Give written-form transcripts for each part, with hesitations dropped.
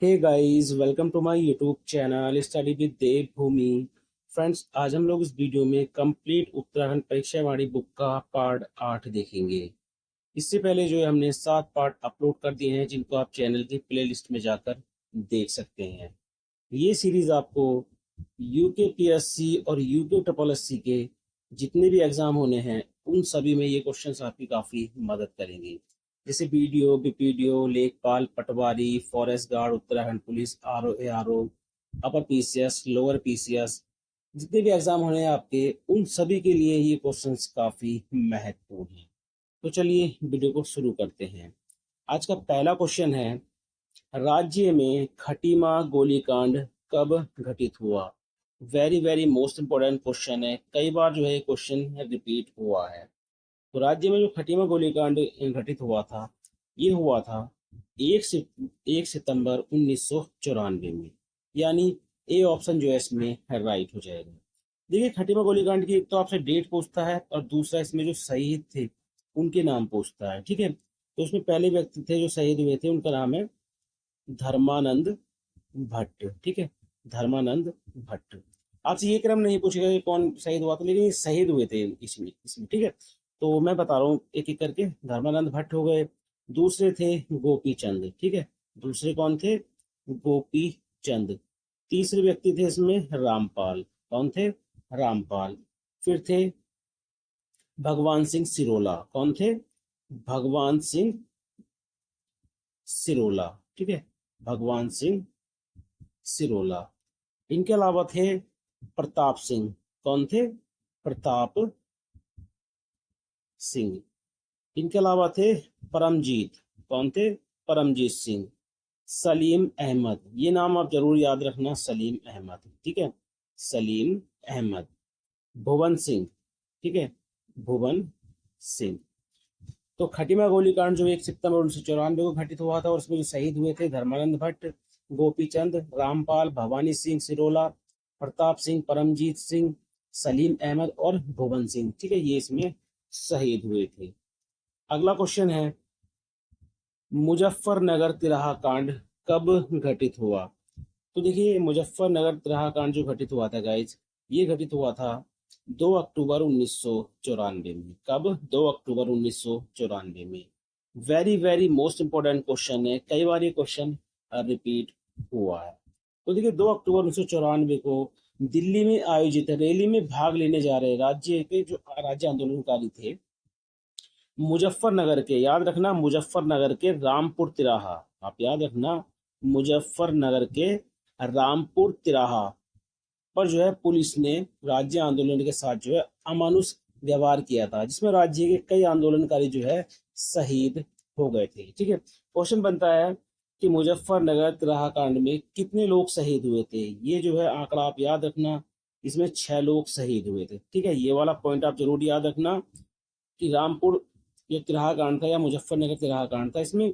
Hey guys, welcome to my YouTube channel study with Dev Bhoomi. Friends, आज हम लोग इस वीडियो में कंप्लीट उत्तराखंड परीक्षा वाणी बुक का पार्ट 8 देखेंगे। इससे पहले जो है हमने 7 पार्ट अपलोड कर दिए हैं, जिनको आप चैनल की प्लेलिस्ट में जाकर देख सकते हैं। ये सीरीज आपको यूके पीएससी और यूके ट्रिपल एससी के जितने भी एग्जाम होने हैं उन सभी में ये क्वेश्चंस आपकी काफी मदद करेंगे। जैसे बीडीओ, बीपीडीओ, लेखपाल, पटवारी, forest guard, Uttarakhand police, RO, ARO, upper PCS, lower PCS, जितने भी एग्जाम होने हैं आपके, उन सभी के लिए ये क्वेश्चंस काफी महत्वपूर्ण हैं। तो चलिए वीडियो को शुरू करते हैं। आज का पहला क्वेश्चन है, राज्य में खटीमा गोलीकांड कब घटित हुआ? Very very most important question है, कई बार जो है क्वेश्चन रिपीट हुआ है। तो राज्य में जो खटीमा गोलीकांड घटित हुआ था, ये हुआ था 1 सितंबर 1994 में। यानी ए ऑप्शन जो है इसमें राइट हो जाएगा। देखिए, खटीमा गोलीकांड की एक तो आपसे डेट पूछता है और दूसरा इसमें जो शहीद थे उनके नाम पूछता है। ठीक है, तो उसमें पहले व्यक्ति थे जो शहीद हुए थे, उनका नाम है धर्मानंद भट्ट। ठीक है, धर्मानंद भट्ट। आपसे ये क्रम नहीं पूछेगा कि कौन शहीद हुआ था, लेकिन ये शहीद हुए थे इसमें। ठीक है, तो मैं बता रहा हूँ एक एक करके। धर्मानंद भट्ट हो गए, दूसरे थे गोपी चंद। ठीक है, दूसरे कौन थे? गोपी चंद। तीसरे व्यक्ति थे इसमें रामपाल। कौन थे? रामपाल। फिर थे भगवान सिंह सिरोला। कौन थे? भगवान सिंह सिरोला। ठीक है, भगवान सिंह सिरोला। इनके अलावा थे प्रताप सिंह। कौन थे? प्रताप सिंह। इनके अलावा थे परमजीत। कौन थे? परमजीत सिंह। सलीम अहमद, ये नाम आप जरूर याद रखना, सलीम अहमद। ठीक है, सलीम अहमद। भुवन सिंह। ठीक है, भुवन सिंह। तो खटीमा गोलीकांड जो 1 सितंबर 1994 को घटित हुआ था, और उसमें जो शहीद हुए थे धर्मानंद भट्ट, गोपीचंद, रामपाल, भवानी सिंह सिरोला, प्रताप सिंह, परमजीत सिंह, सलीम अहमद और भुवन सिंह। ठीक है, ये इसमें शहीद हुए थे। अगला क्वेश्चन है, मुजफ्फरनगर तिराहा कांड कब घटित हुआ? तो देखिए, मुजफ्फरनगर तिराहा कांड जो घटित हुआ था गाइज, ये घटित हुआ था 2 अक्टूबर 1994 में। कब? 2 अक्टूबर 1994 में। Very very most important question है, कई बार ये क्वेश्चन रिपीट हुआ है। तो देखिए, 2 अक्टूबर 1994 को दिल्ली में आयोजित रैली में भाग लेने जा रहे राज्य के जो राज्य आंदोलनकारी थे, मुजफ्फरनगर के, याद रखना, मुजफ्फरनगर के रामपुर तिराहा, आप याद रखना, मुजफ्फरनगर के रामपुर तिराहा पर जो है पुलिस ने राज्य आंदोलन के साथ जो है अमानुष व्यवहार किया था, जिसमें राज्य के कई आंदोलनकारी जो है शहीद हो गए थे। ठीक है, क्वेश्चन बनता है कि मुजफ्फरनगर तिराहा कांड में कितने लोग शहीद हुए थे? ये जो है आंकड़ा आप याद रखना, इसमें 6 लोग शहीद हुए थे। ठीक है, ये वाला पॉइंट आप जरूर याद रखना कि रामपुर ये तिराहा कांड था या मुजफ्फरनगर तिराहा कांड था, इसमें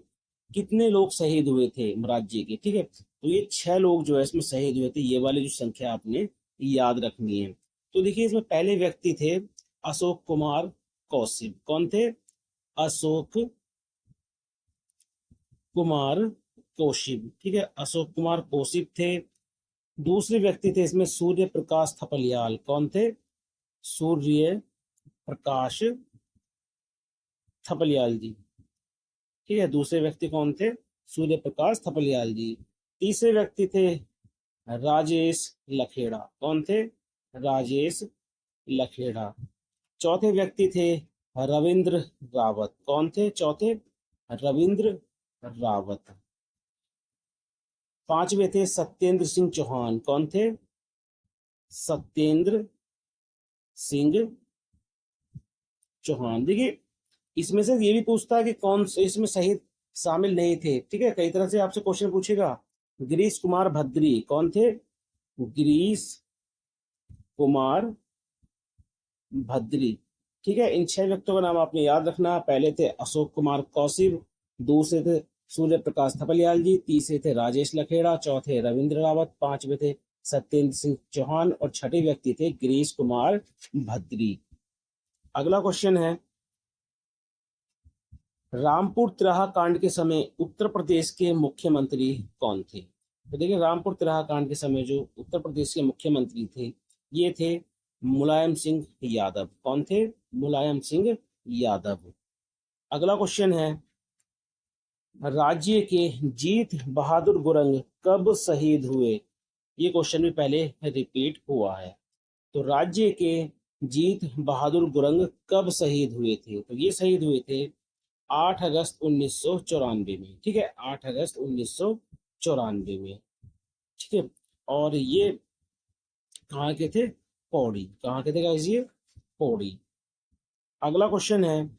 कितने लोग शहीद हुए थे राज्य के। ठीक है, तो ये 6 लोग जो है इसमें शहीद हुए थे, ये वाली जो संख्या आपने याद रखनी है। तो देखिए, इसमें पहले व्यक्ति थे अशोक कुमार कौशिक। कौन थे? अशोक कुमार कौशिक। ठीक है, अशोक कुमार कौशिक थे। दूसरे व्यक्ति थे इसमें सूर्य प्रकाश थपलियाल। कौन थे? सूर्य प्रकाश थपलियाल जी। ठीक है, दूसरे व्यक्ति कौन थे? सूर्य प्रकाश थपलियाल जी। तीसरे व्यक्ति थे राजेश लखेड़ा। कौन थे? राजेश लखेड़ा। चौथे व्यक्ति थे रविंद्र रावत। कौन थे चौथे? रविंद्र रावत। पांचवे थे सत्येंद्र सिंह चौहान। कौन थे? सत्येंद्र सिंह चौहान। देखिए, इसमें से ये भी पूछता है कि कौन से इसमें शहीद शामिल नहीं थे। ठीक है, कई तरह से आपसे क्वेश्चन पूछेगा। गिरीश कुमार भद्री। कौन थे? गिरीश कुमार भद्री। ठीक है, इन 6 व्यक्तियों का नाम आपने याद रखना। पहले थे अशोक कुमार कौशिक, दूसरे थे सूर्य प्रकाश थपलियाल जी, तीसरे थे राजेश लखेड़ा, चौथे रविंद्र रावत, पांचवे थे सत्येंद्र सिंह चौहान और छठे व्यक्ति थे गिरीश कुमार भद्री। अगला क्वेश्चन है, रामपुर तिराहा कांड के समय उत्तर प्रदेश के मुख्यमंत्री कौन थे? तो देखिए, रामपुर तिराहा कांड के समय जो उत्तर प्रदेश के मुख्यमंत्री थे, ये थे मुलायम सिंह यादव। कौन थे? मुलायम सिंह यादव। अगला क्वेश्चन है, राज्य के जीत बहादुर गुरंग कब शहीद हुए? ये क्वेश्चन भी पहले रिपीट हुआ है। तो राज्य के जीत बहादुर गुरंग कब शहीद हुए थे? तो ये शहीद हुए थे 8 अगस्त 1994 में। ठीक है, 8 अगस्त 1994 में। ठीक है, और ये कहाँ के थे? पौड़ी। कहाँ के थे गाइस? ये पौड़ी। अगला क्वेश्चन है,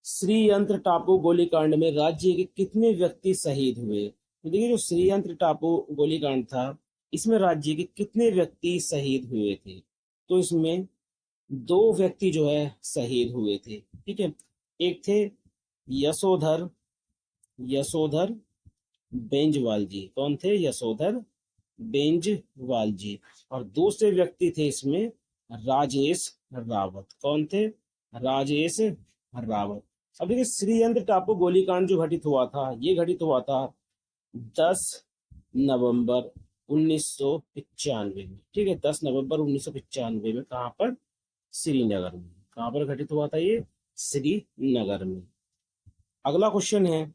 श्रीयंत्र टापू गोलीकांड में राज्य के कितने व्यक्ति शहीद हुए? तो देखिए, जो श्रीयंत्र टापू गोलीकांड था, इसमें राज्य के कितने व्यक्ति शहीद हुए थे? तो इसमें 2 व्यक्ति जो है शहीद हुए थे। ठीक है, एक थे यशोधर यशोधर बेंजवाल जी। कौन थे? यशोधर बेंजवाल जी। और दूसरे व्यक्ति थे इसमें राजेश रावत। कौन थे? राजेश रावत। अब देखिए, श्रीयंत्र टापू गोलीकांड जो घटित हुआ था, ये घटित हुआ था 10 नवंबर 1995 में। ठीक है, 10 नवंबर 1995 में। कहाँ पर? श्रीनगर में। कहाँ पर घटित हुआ था ये? श्रीनगर में। अगला क्वेश्चन है,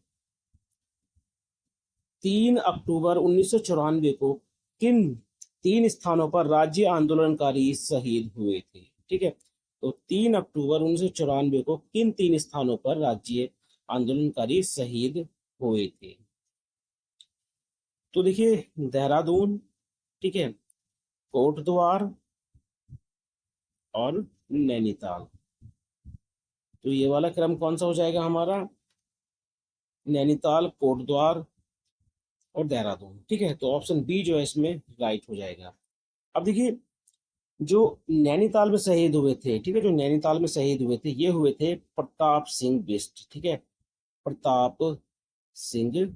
3 अक्टूबर 1994 को किन 3 स्थानों पर राज्य आंदोलनकारी शहीद हुए थे? ठीक है, तो 3 अक्टूबर 1994 को किन 3 स्थानों पर राज्य आंदोलनकारी शहीद हुए थे? तो देखिए, देहरादून, ठीक है, कोटद्वार और नैनीताल। तो ये वाला क्रम कौन सा हो जाएगा हमारा? नैनीताल, कोटद्वार और देहरादून। ठीक है, तो ऑप्शन बी जो है इसमें राइट हो जाएगा। अब देखिए, जो नैनीताल में शहीद हुए थे, ठीक है, जो नैनीताल में शहीद हुए थे, ये हुए थे प्रताप सिंह बिष्ट। ठीक है, प्रताप सिंह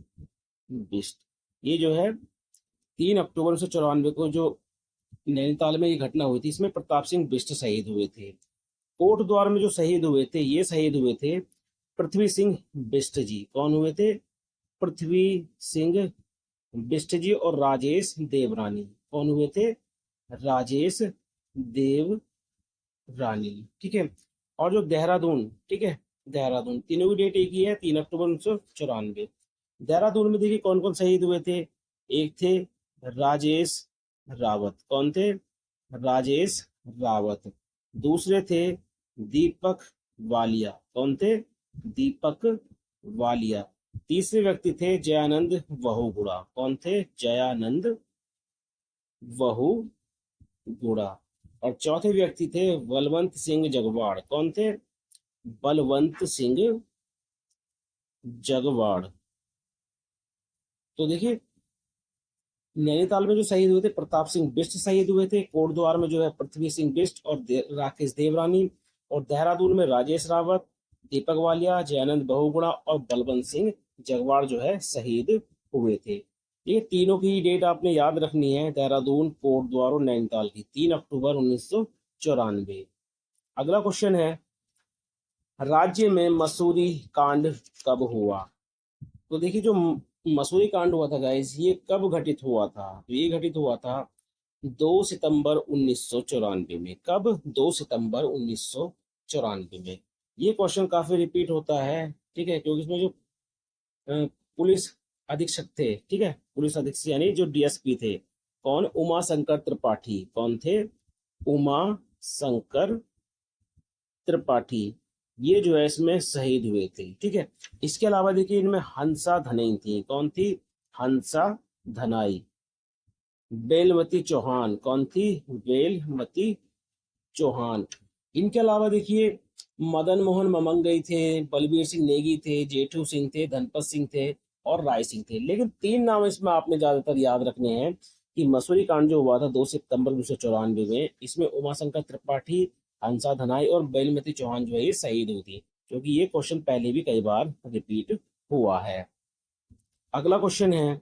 बिष्ट। ये जो है 3 अक्टूबर 1994 को जो नैनीताल में ये घटना हुई थी, इसमें प्रताप सिंह बिष्ट शहीद हुए थे। कोटद्वार में जो शहीद हुए थे, ये शहीद हुए थे पृथ्वी सिंह बिष्ट जी। कौन हुए थे? पृथ्वी सिंह बिष्ट जी और राजेश देवरानी। कौन हुए थे? राजेश देव रानी। ठीक है, और जो देहरादून, ठीक है, देहरादून, तीनों की डेट एक ही है, 3 अक्टूबर 1994। देहरादून में देखिए कौन कौन शहीद हुए थे। एक थे राजेश रावत। कौन थे? राजेश रावत। दूसरे थे दीपक वालिया। कौन थे? दीपक वालिया। तीसरे व्यक्ति थे जयानंद बहुगुणा। कौन थे? जयानंद बहुगुणा। और चौथे व्यक्ति थे बलवंत सिंह जगवाड़। कौन थे? बलवंत सिंह जगवाड़। तो देखिए, नैनीताल में जो शहीद हुए थे, प्रताप सिंह बिष्ट शहीद हुए थे। कोटद्वार में जो है पृथ्वी सिंह बिष्ट और राकेश देवरानी। और देहरादून में राजेश रावत, दीपक वालिया, जयानंद बहुगुणा और बलवंत सिंह जगवाड़ जो है शहीद हुए थे। ये तीनों की डेट आपने याद रखनी है, देहरादून, कोटद्वार और नैनीताल की, 3 अक्टूबर 1994। अगला क्वेश्चन है, राज्य में मसूरी कांड कब हुआ? तो देखिए, जो मसूरी कांड हुआ था गाइस, ये कब घटित हुआ था? तो ये घटित हुआ था 2 सितंबर 1994 में। कब? 2 सितंबर 1994 में। ये क्वेश्चन काफी रिपीट होता है, ठीक है, क्योंकि इसमें जो पुलिस अधीक्षक थे, ठीक है, पुलिस अधीक्षक यानी जो डीएसपी थे, कौन? उमा शंकर त्रिपाठी। कौन थे? उमा शंकर त्रिपाठी। ये जो है इसमें शहीद हुए थे। ठीक है, इसके अलावा देखिए, इनमें हंसा धनई थी। कौन थी? हंसा धनाई। बेलमती चौहान। कौन थी? बेलमती चौहान। इनके अलावा देखिए, मदन मोहन ममंगई थे, बलबीर सिंह नेगी थे, जेठू सिंह थे, धनपत सिंह थे और राय सिंह थे। लेकिन 3 नाम इसमें आपने ज्यादातर याद रखने हैं कि मसूरी कांड जो हुआ था 2 सितंबर 1994 में, इसमें उमाशंकर त्रिपाठी, हंसा धनाई और बेलमती चौहान जो है ये शहीद हुई थी, क्योंकि ये क्वेश्चन पहले भी कई बार रिपीट हुआ है। अगला क्वेश्चन है,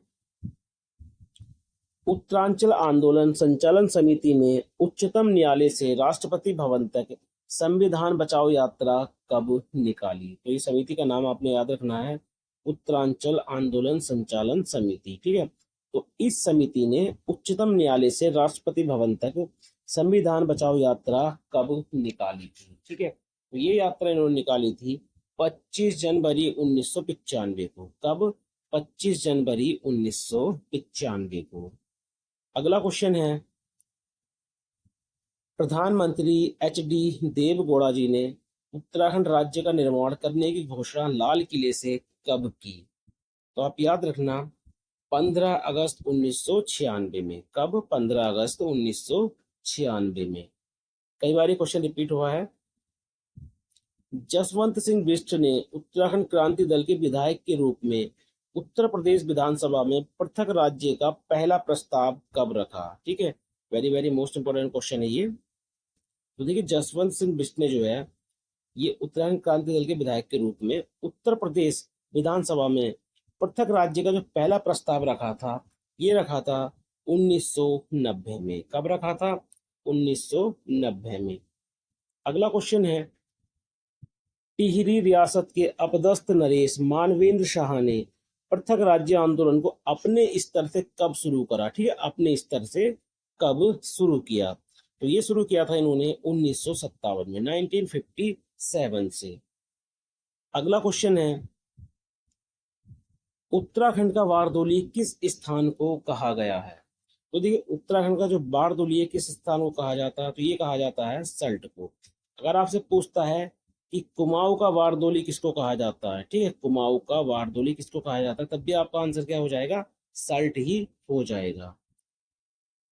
उत्तरांचल आंदोलन संचालन समिति में उच्चतम न्यायालय से राष्ट्रपति भवन तक संविधान बचाओ यात्रा कब निकाली? तो ये समिति का नाम आपने याद रखना है, उत्तरांचल आंदोलन संचालन समिति। ठीक है, तो इस समिति ने उच्चतम न्यायालय से राष्ट्रपति भवन तक संविधान बचाओ यात्रा कब निकाली थी? ठीक है, तो ये यात्रा इन्होंने निकाली थी 25 जनवरी 1995 को। कब? 25 जनवरी 1995 को। अगला क्वेश्चन है, प्रधानमंत्री एच.डी. देवगौड़ा जी ने उत्तराखंड राज्य का निर्माण करने की घोषणा लाल किले से कब की? तो आप याद रखना, 15 अगस्त 1996 में। कब? 15 अगस्त 1996 में। कई बार ये क्वेश्चन रिपीट हुआ है। जसवंत सिंह बिष्ट ने उत्तराखंड क्रांति दल के विधायक के रूप में उत्तर प्रदेश विधानसभा में पृथक राज्य का पहला प्रस्ताव कब रखा? ठीक है, very very most important question है ये। तो देखिए, जसवंत सिंह बिष्ट ने जो है ये उत्तराखंड क्रांति दल के विधायक के रूप में उत्तर प्रदेश विधानसभा में पृथक राज्य का जो पहला प्रस्ताव रखा था, ये रखा था 1990 में। कब रखा था? 1990 में। अगला क्वेश्चन है, टिहरी रियासत के अपदस्थ नरेश मानवेंद्र शाह ने पृथक राज्य आंदोलन को अपने स्तर से कब शुरू करा? ठीक है, अपने स्तर से कब शुरू किया? तो ये शुरू किया था इन्होंने 1957 में, 1957 से। अगला क्वेश्चन है, उत्तराखंड का बारदोली किस स्थान को कहा गया है? तो देखिए, उत्तराखंड का जो बारदोली है किस स्थान को कहा जाता है? तो ये कहा जाता है सल्ट को। अगर आपसे पूछता है कि कुमाऊं का बारदोली किसको कहा जाता है, ठीक है, कुमाऊं का बारदोली किसको कहा जाता है, तब भी आपका आंसर क्या हो जाएगा? सल्ट ही हो जाएगा।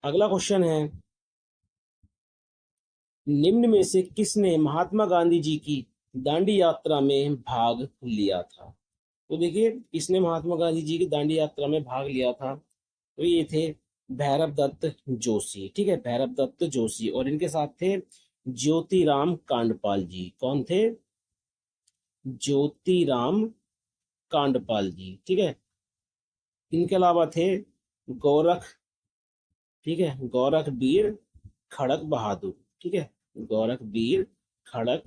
अगला क्वेश्चन है, निम्न में से किसने महात्मा गांधी जी की दांडी यात्रा में भाग लिया था? तो देखिए, किसने महात्मा गांधी जी की दांडी यात्रा में भाग लिया था? तो ये थे भैरव दत्त जोशी। ठीक है, भैरव दत्त जोशी, और इनके साथ थे ज्योतिराम कांडपाल जी। कौन थे? ज्योतिराम कांडपाल जी। ठीक है, इनके अलावा थे गोरख, ठीक है, गोरख बीर खड़क बहादुर। ठीक है, गोरख बीर खड़क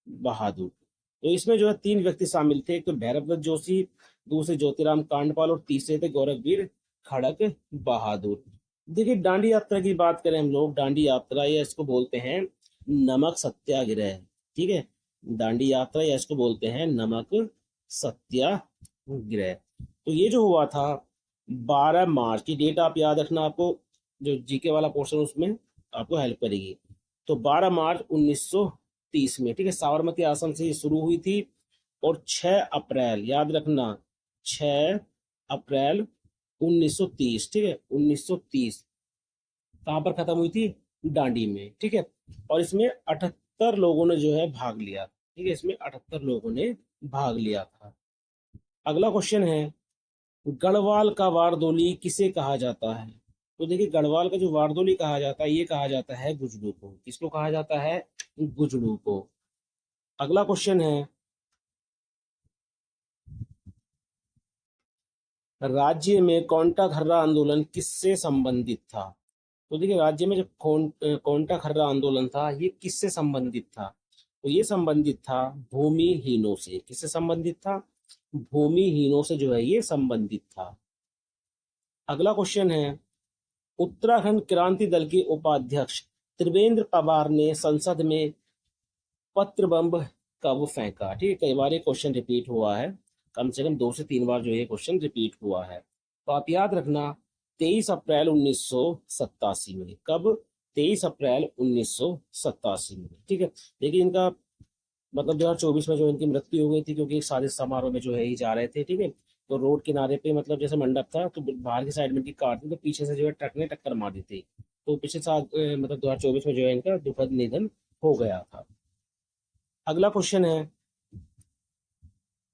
बहादुर। तो इसमें जो है 3 व्यक्ति शामिल थे, एक तो भैरव दत्त जोशी, दूसरे ज्योतिराम कांडपाल, और तीसरे थे गोरख बीर खड़क बहादुर। देखिए, दांडी यात्रा की बात करें हम लोग, दांडी यात्रा या इसको बोलते हैं नमक सत्याग्रह। ठीक है, दांडी यात्रा या इसको बोलते हैं नमक सत्याग्रह। तो ये जो हुआ था 12 मार्च की डेट आप याद रखना, आपको जो जीके वाला पोर्शन उसमें आपको हेल्प करेगी। तो 12 मार्च 1930 में, ठीक है, साबरमती आश्रम से ये शुरू हुई थी, और 6 अप्रैल याद रखना, 6 अप्रैल 1930, ठीक है, 1930 कहाँ पर खत्म हुई थी? दांडी में। ठीक है, और इसमें 78 लोगों ने जो है भाग लिया। ठीक है, इसमें 78 लोगों ने भाग लिया था। अगला क्वेश्चन है, गढ़वाल का वारदोली किसे कहा जाता है? तो देखिए, गढ़वाल का जो वारदोली कहा जाता है, ये कहा जाता है गुजड़ू को। किसको कहा जाता है? गुजड़ू को। अगला क्वेश्चन है, राज्य में कोंटा खर्रा आंदोलन किससे संबंधित था? तो देखिए, राज्य में जो कोंटा खर्रा आंदोलन था, ये किससे संबंधित था? तो ये संबंधित था भूमिहीनों से। किससे संबंधित था? भूमिहीनों से जो है ये संबंधित था। अगला क्वेश्चन है, उत्तराखंड क्रांति दल के उपाध्यक्ष त्रिवेंद्र पवार ने संसद में पत्र बम कब फेंका? ठीक है, कई बार ये क्वेश्चन रिपीट हुआ है, कम से कम 2 से 3 बार जो ये क्वेश्चन रिपीट हुआ है। तो आप याद रखना, 23 अप्रैल 1987 में। कब? 23 अप्रैल 1987 में। ठीक है, देखिए, इनका मतलब 2024 में जो इनकी मृत्यु हो गई थी, क्योंकि एक शादी समारोह में जो है ये जा रहे थे। ठीक है, तो रोड किनारे पे मतलब जैसे मंडप था, तो बाहर की साइड में इनकी कार थी, तो पीछे से जो है ट्रक ने टक्कर मार दी थी। तो पिछले साल मतलब 2024 में जो है इनका दुखद निधन हो गया था। अगला क्वेश्चन है,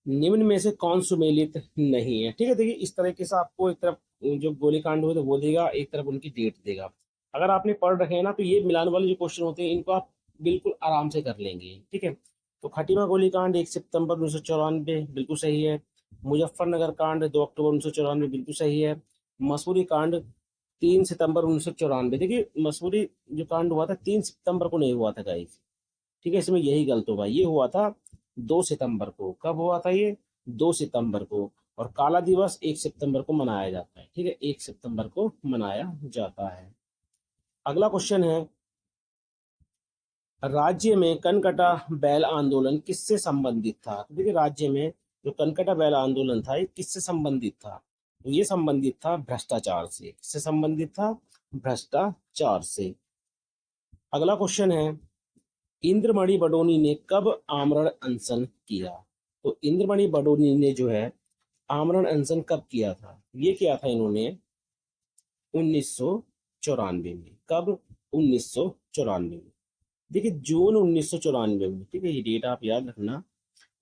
निम्न में से कौन सुमेलित नहीं है? ठीक है, देखिए, इस तरीके से आपको एक तरफ जो गोलीकांड हुए तो वो देगा, एक तरफ उनकी डेट देगा। अगर आपने पढ़ रखे हैं ना, तो ये मिलान वाले जो क्वेश्चन होते हैं, इनको आप बिल्कुल आराम से कर लेंगे। ठीक है, तो खटीमा गोलीकांड 1 सितंबर 1994 बिल्कुल सही है। मुजफ्फरनगर कांड 2 अक्टूबर 1994 बिल्कुल सही है। मसूरी कांड 3 सितंबर 1994। देखिए, मसूरी जो कांड हुआ था 3 सितंबर को नहीं हुआ था गाइस, ठीक है, इसमें यही गलत होगा। ये हुआ था 2 सितंबर को। कब हुआ था ये? 2 सितंबर को। और काला दिवस 1 सितंबर को मनाया जाता है। ठीक है, 1 सितंबर को मनाया जाता है। अगला क्वेश्चन है, राज्य में कनकटा बैल आंदोलन किससे संबंधित था? तो देखिए, राज्य में जो कनकटा बैल आंदोलन था ये किससे संबंधित था? तो ये संबंधित था भ्रष्टाचार से। किससे संबंधित था? भ्रष्टाचार से। अगला क्वेश्चन है, इंद्रमणि बडोनी ने कब आमरण अनशन किया? तो इंद्रमणि बडोनी ने जो है आमरण अनशन कब किया था? ये किया था इन्होंने 1994 में। कब? 1994 में। देखिए, जून 1994 में। ठीक है, ये डेट आप याद रखना।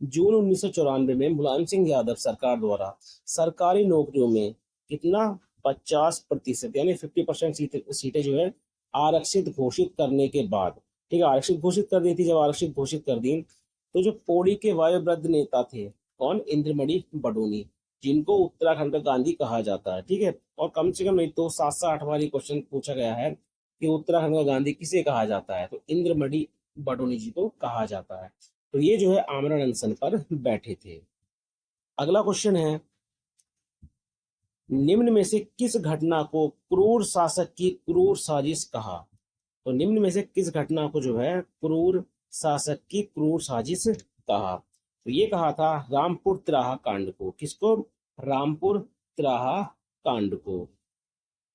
जून 1994 में मुलायम सिंह यादव सरकार द्वारा सरकारी नौकरियों में कितना 50% यानी 50% सीटें जो है आरक्षित घोषित करने के बाद, ठीक है, आरक्षित घोषित कर दी थी। जब आरक्षित घोषित कर दी तो जो पौड़ी के वायुव्रत नेता थे, कौन? इंद्रमणि बडोनी, जिनको उत्तराखंड का गांधी कहा जाता है। ठीक है, और कम से कम नहीं तो 7 से 8 बार ये क्वेश्चन पूछा गया है कि उत्तराखंड का गांधी किसे कहा जाता है? तो इंद्रमणि बडोनी जी को कहा जाता है। तो ये जो है आमरण अनशन पर बैठे थे। अगला क्वेश्चन है, निम्न में से किस घटना को क्रूर शासक की क्रूर साजिश कहा? तो निम्न में से किस घटना को जो है क्रूर शासक की क्रूर साजिश कहा? तो ये कहा था रामपुर तिराहा कांड को। किसको? रामपुर तिराहा कांड को।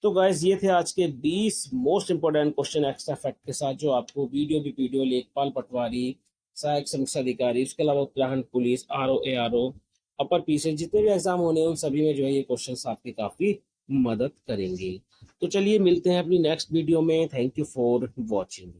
तो गाइस, ये थे आज के 20 most important question extra fact के साथ, जो आपको वीडियो भी वीडियो लेखपाल पटवारी, सहायक समीक्षा अधिकारी, उसके अलावा उत्तराखंड पुलिस, आरओ, एआरओ, अपर पीसी जितने भी एग्जाम होने हैं उन सभी में जो है ये क्वेश्चन आपकी काफी मदद करेंगे। तो चलिए मिलते हैं अपनी नेक्स्ट वीडियो में। Thank you for watching.